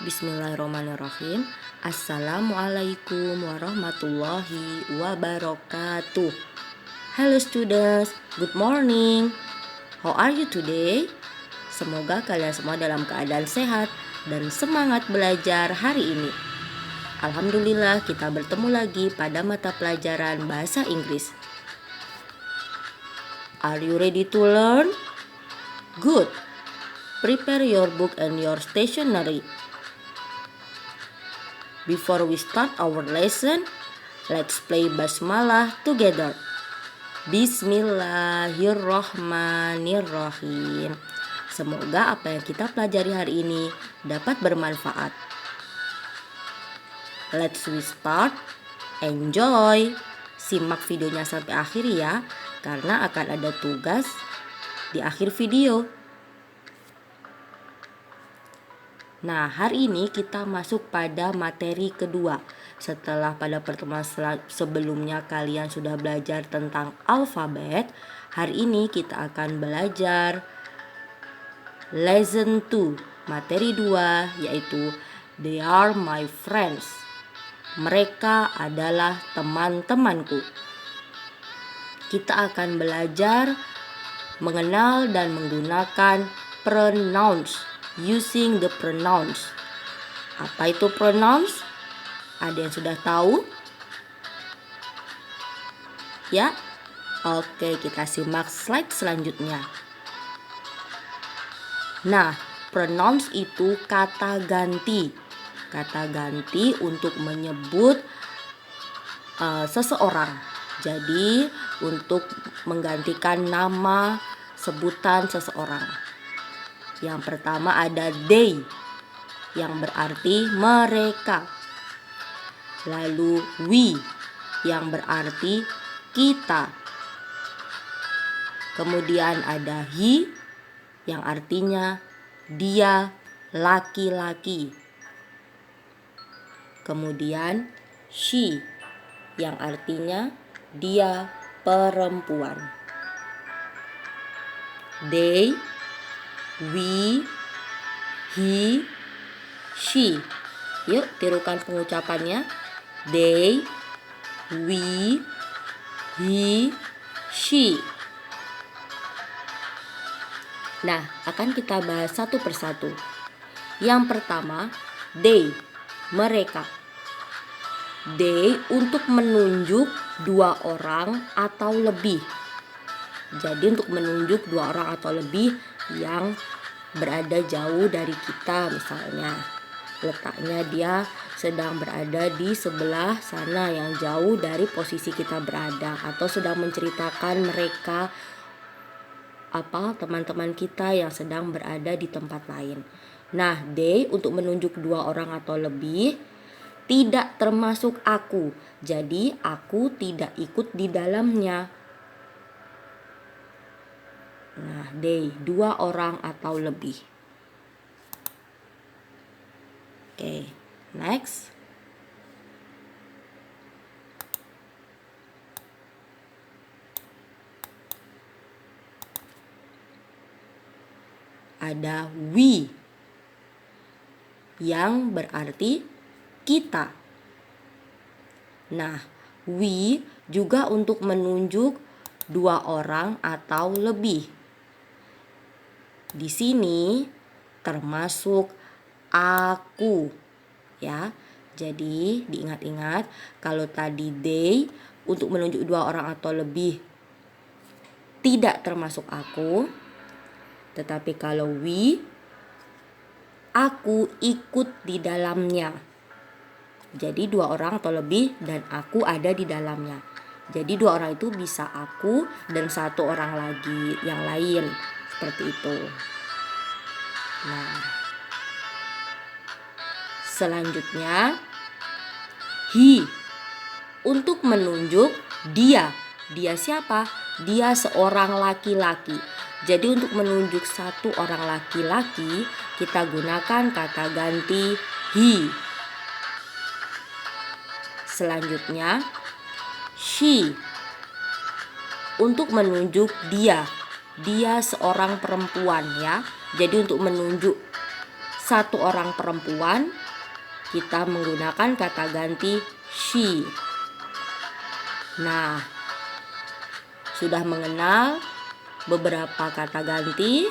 Bismillahirrahmanirrahim. Assalamualaikum warahmatullahi wabarakatuh. Hello students, good morning. How are you today? Semoga kalian semua dalam keadaan sehat dan semangat belajar hari ini. Alhamdulillah kita bertemu lagi pada mata pelajaran bahasa Inggris. Are you ready to learn? Good. Prepare your book and your stationery. Before we start our lesson, let's play basmalah together. Bismillahirrahmanirrahim. Semoga apa yang kita pelajari hari ini dapat bermanfaat. Let's we start. Enjoy. Simak videonya sampai akhir ya, karena akan ada tugas di akhir video. Nah, hari ini kita masuk pada materi kedua. Setelah pada pertemuan sebelumnya kalian sudah belajar tentang alfabet, hari ini kita akan belajar lesson 2, materi 2, yaitu They are my friends. Mereka adalah teman-temanku. Kita akan belajar mengenal dan menggunakan pronouns. Using the pronouns. Apa itu pronouns? Ada yang sudah tahu? Ya? Oke, kita simak slide selanjutnya. Nah, pronouns itu kata ganti. Kata ganti untuk menyebut seseorang. Jadi, untuk menggantikan nama sebutan seseorang. Yang pertama ada they, yang berarti mereka. Lalu we, yang berarti kita. Kemudian ada he, yang artinya dia laki-laki. Kemudian she, yang artinya dia perempuan. They, we, he, she. Yuk tirukan pengucapannya. They, we, he, she. Nah, akan kita bahas satu persatu. Yang pertama, they, mereka. They untuk menunjuk dua orang atau lebih. Jadi untuk menunjuk dua orang atau lebih yang berada jauh dari kita, misalnya letaknya dia sedang berada di sebelah sana yang jauh dari posisi kita berada, atau sedang menceritakan mereka teman-teman kita yang sedang berada di tempat lain. Nah, they untuk menunjuk dua orang atau lebih, tidak termasuk aku. Jadi aku tidak ikut di dalamnya. Nah, they, dua orang atau lebih. Oke, next. Ada we, yang berarti kita. Nah, we juga untuk menunjuk dua orang atau lebih. Di sini termasuk aku, ya. Jadi diingat-ingat, kalau tadi they untuk menunjuk dua orang atau lebih tidak termasuk aku. Tetapi kalau we, aku ikut di dalamnya. Jadi dua orang atau lebih dan aku ada di dalamnya. Jadi dua orang itu bisa aku dan satu orang lagi yang lain. Seperti itu. Nah, selanjutnya he untuk menunjuk dia. Dia siapa? Dia seorang laki-laki. Jadi untuk menunjuk satu orang laki-laki, kita gunakan kata ganti he. Selanjutnya she untuk menunjuk dia. Dia seorang perempuan, ya. Jadi untuk menunjuk satu orang perempuan, kita menggunakan kata ganti she. Nah, sudah mengenal beberapa kata ganti.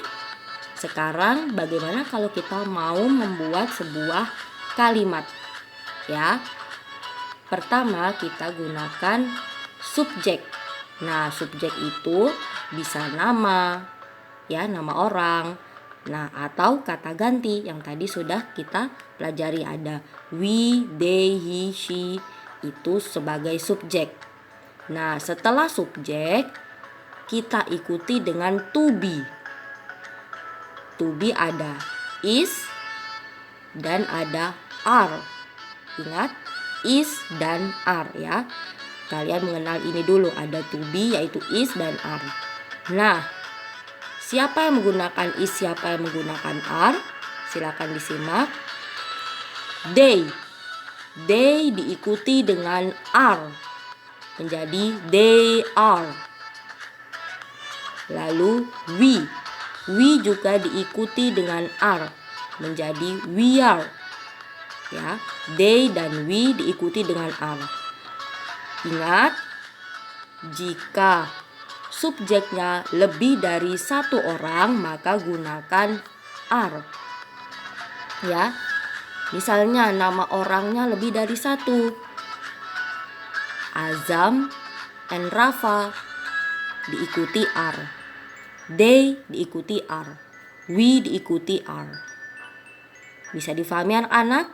Sekarang bagaimana kalau kita mau membuat sebuah kalimat? Ya. Pertama, kita gunakan subjek. Nah, subjek itu bisa nama, ya, nama orang. Nah, atau kata ganti yang tadi sudah kita pelajari, ada we, they, he, she, itu sebagai subjek. Nah, setelah subjek kita ikuti dengan to be. To be ada is dan ada are. Ingat, is dan are ya. Kalian mengenal ini dulu, ada to be yaitu is dan are. Nah, siapa yang menggunakan is, siapa yang menggunakan are? Silakan disimak. They diikuti dengan are, menjadi they are. Lalu we juga diikuti dengan are, menjadi we are. Ya, they dan we diikuti dengan are. Ingat, jika subjeknya lebih dari satu orang maka gunakan are. Ya, misalnya nama orangnya lebih dari satu, Azam and Rafa, diikuti are. They diikuti are. We diikuti are. Bisa difahami anak-anak?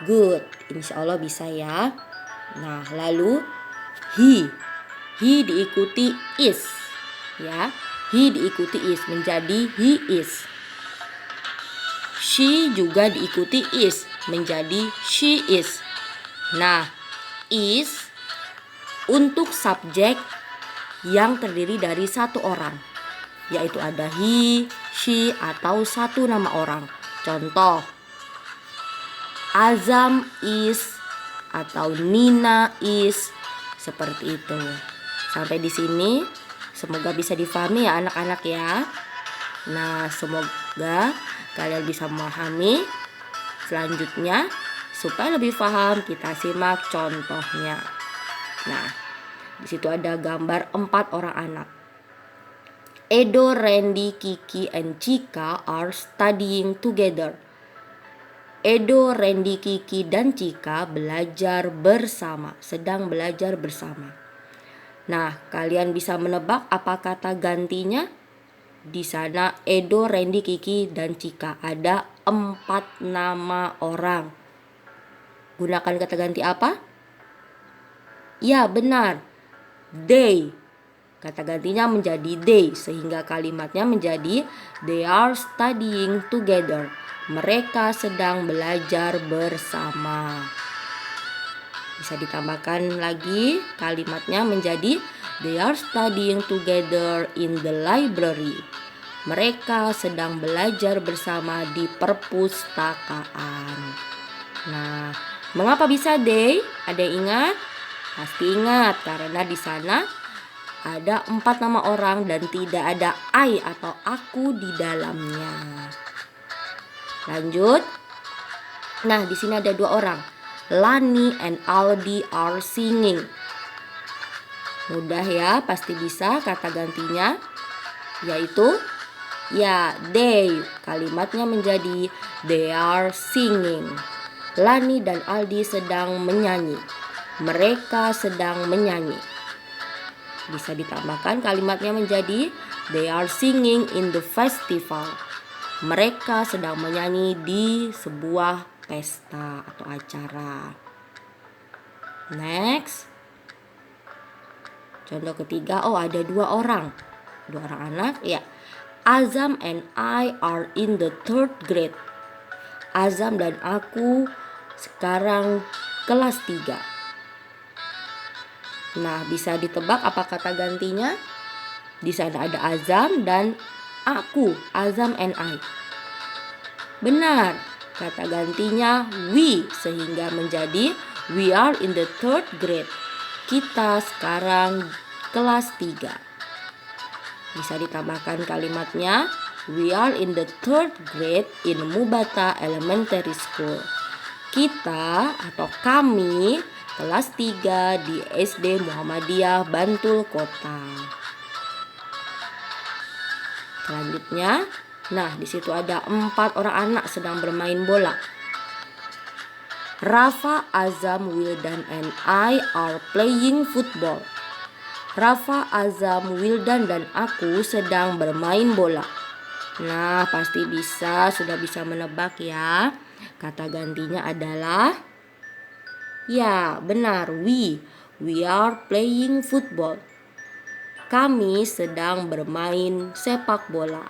Good, insya Allah bisa ya. Nah, lalu he diikuti is, ya. He diikuti is, menjadi he is. She juga diikuti is, menjadi she is. Nah, is untuk subjek yang terdiri dari satu orang, yaitu ada he, she, atau satu nama orang. Contoh, Azam is atau Nina is, seperti itu. Sampai di sini semoga bisa difahami ya anak-anak ya. Nah, semoga kalian bisa memahami. Selanjutnya, supaya lebih paham, kita simak contohnya. Nah, di situ ada gambar 4 orang anak. Edo, Randy, Kiki, and Chika are studying together. Edo, Randy, Kiki, dan Chika belajar bersama, sedang belajar bersama. Nah, kalian bisa menebak apa kata gantinya? Di sana Edo, Randy, Kiki, dan Chika, ada 4 nama orang. Gunakan kata ganti apa? Ya, benar, they. Kata gantinya menjadi they, sehingga kalimatnya menjadi they are studying together. Mereka sedang belajar bersama. Bisa ditambahkan lagi kalimatnya menjadi they are studying together in the library. Mereka sedang belajar bersama di perpustakaan. Nah, mengapa bisa they? Ada yang ingat? Pasti ingat, karena di sana ada 4 nama orang dan tidak ada I atau aku di dalamnya. Lanjut. Nah, di sini ada 2 orang. Lani and Aldi are singing. Mudah ya, pasti bisa kata gantinya, yaitu ya they. Kalimatnya menjadi they are singing. Lani dan Aldi sedang menyanyi. Mereka sedang menyanyi. Bisa ditambahkan kalimatnya menjadi they are singing in the festival. Mereka sedang menyanyi di sebuah pesta atau acara. Next. Contoh ketiga, ada 2 orang. 2 orang anak, ya. Azam and I are in the 3rd grade. Azam dan aku sekarang kelas 3. Nah, bisa ditebak apa kata gantinya? Di sana ada Azam dan aku, Azam and I. Benar, kata gantinya we, sehingga menjadi we are in the 3rd grade. Kita sekarang kelas 3. Bisa ditambahkan kalimatnya We are in the third grade in Mubata Elementary School. Kita atau kami kelas 3 di SD Muhammadiyah Bantul Kota. Selanjutnya, nah di situ ada 4 orang anak sedang bermain bola. Rafa, Azam, Wildan, and I are playing football. Rafa, Azam, Wildan, dan aku sedang bermain bola. Nah, pasti sudah bisa menebak ya. Kata gantinya adalah, ya benar, we are playing football. Kami sedang bermain sepak bola.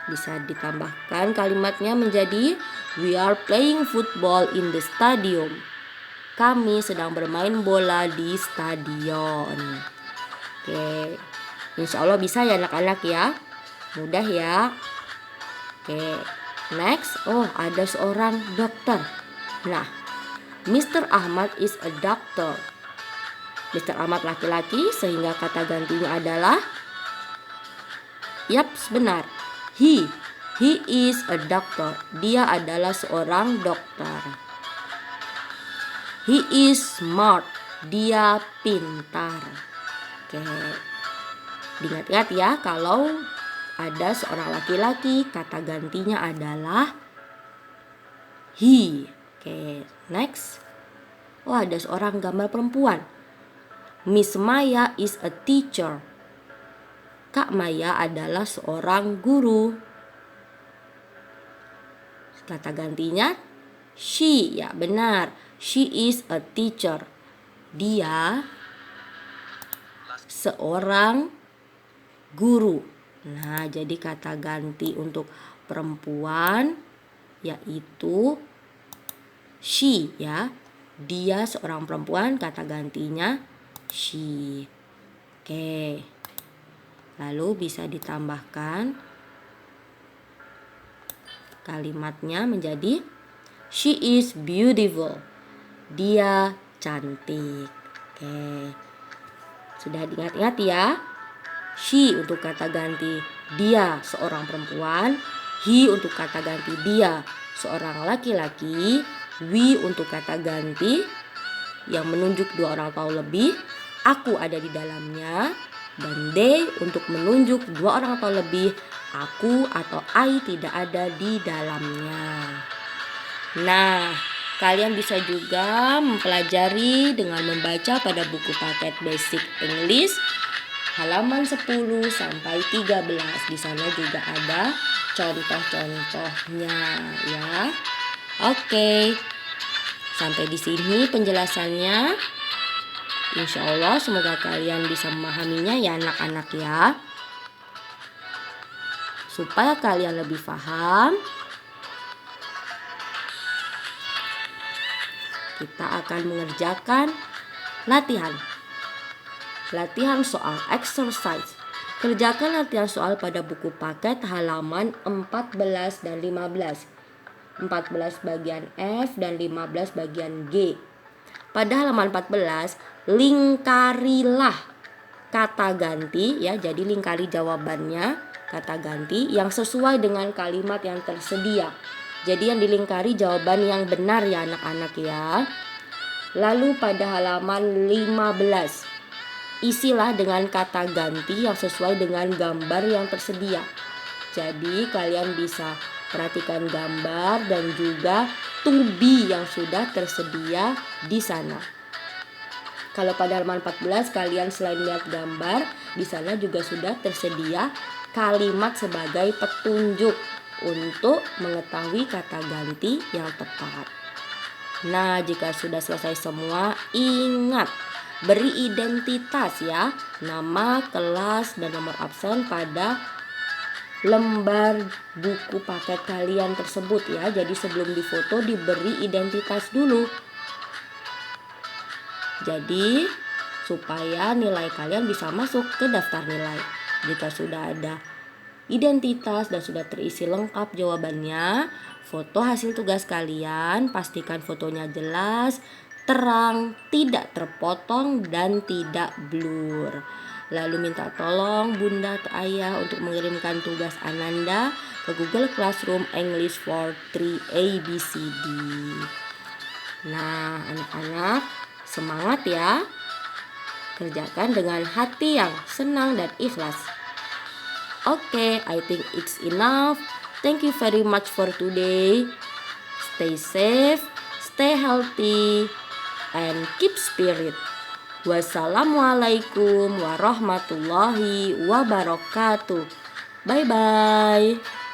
Bisa ditambahkan kalimatnya menjadi, we are playing football in the stadium. Kami sedang bermain bola di stadion. Oke, insya Allah bisa ya anak-anak ya. Mudah ya. Oke, next. Oh, ada seorang dokter. Nah, Mr. Ahmad is a doctor. Mr. Ahmad laki-laki, sehingga kata gantinya adalah, yaps, benar. He is a doctor. Dia adalah seorang dokter. He is smart. Dia pintar. Oke. Diingat-ingat ya, kalau ada seorang laki-laki, kata gantinya adalah he. Oke, next. Oh, ada seorang gambar perempuan. Miss Maya is a teacher. Kak Maya adalah seorang guru. Kata gantinya she. Ya, benar. She is a teacher. Dia seorang guru. Nah, jadi kata ganti untuk perempuan yaitu she ya. Dia seorang perempuan, kata gantinya she. Oke. Lalu bisa ditambahkan kalimatnya menjadi, she is beautiful. Dia cantik. Oke. Sudah diingat-ingat ya. She untuk kata ganti dia seorang perempuan. He untuk kata ganti dia seorang laki-laki. We untuk kata ganti yang menunjuk 2 orang atau lebih. Aku ada di dalamnya. Dan they untuk menunjuk 2 orang atau lebih. Aku atau I tidak ada di dalamnya. Nah, kalian bisa juga mempelajari dengan membaca pada buku paket Basic English halaman 10 sampai 13. Di sana juga ada contoh-contohnya ya. Oke. Sampai di sini penjelasannya. Insya Allah semoga kalian bisa memahaminya ya anak-anak ya. Supaya kalian lebih paham, kita akan mengerjakan latihan soal exercise. Kerjakan latihan soal pada buku paket halaman 14 dan 15. 14 bagian F dan 15 bagian G. Pada halaman 14, lingkarilah kata ganti ya. Jadi lingkari jawabannya, kata ganti yang sesuai dengan kalimat yang tersedia. Jadi yang dilingkari jawaban yang benar ya anak-anak ya. Lalu pada halaman 15, isilah dengan kata ganti yang sesuai dengan gambar yang tersedia. Jadi kalian bisa perhatikan gambar dan juga to be yang sudah tersedia di sana. Kalau pada halaman 14 kalian selain lihat gambar, di sana juga sudah tersedia kalimat sebagai petunjuk untuk mengetahui kata ganti yang tepat. Nah, jika sudah selesai semua, ingat beri identitas ya, nama, kelas, dan nomor absen pada lembar buku paket kalian tersebut ya. Jadi sebelum difoto diberi identitas dulu. Jadi supaya nilai kalian bisa masuk ke daftar nilai. Jika sudah ada identitas dan sudah terisi lengkap jawabannya, foto hasil tugas kalian, pastikan fotonya jelas, terang, tidak terpotong, dan tidak blur. Lalu minta tolong bunda atau ayah untuk mengirimkan tugas Ananda ke Google Classroom English for 3 ABCD. Nah, anak-anak semangat ya. Kerjakan dengan hati yang senang dan ikhlas. Okay, I think it's enough. Thank you very much for today. Stay safe, stay healthy, and keep spirit. Wassalamualaikum warahmatullahi wabarakatuh. Bye-bye.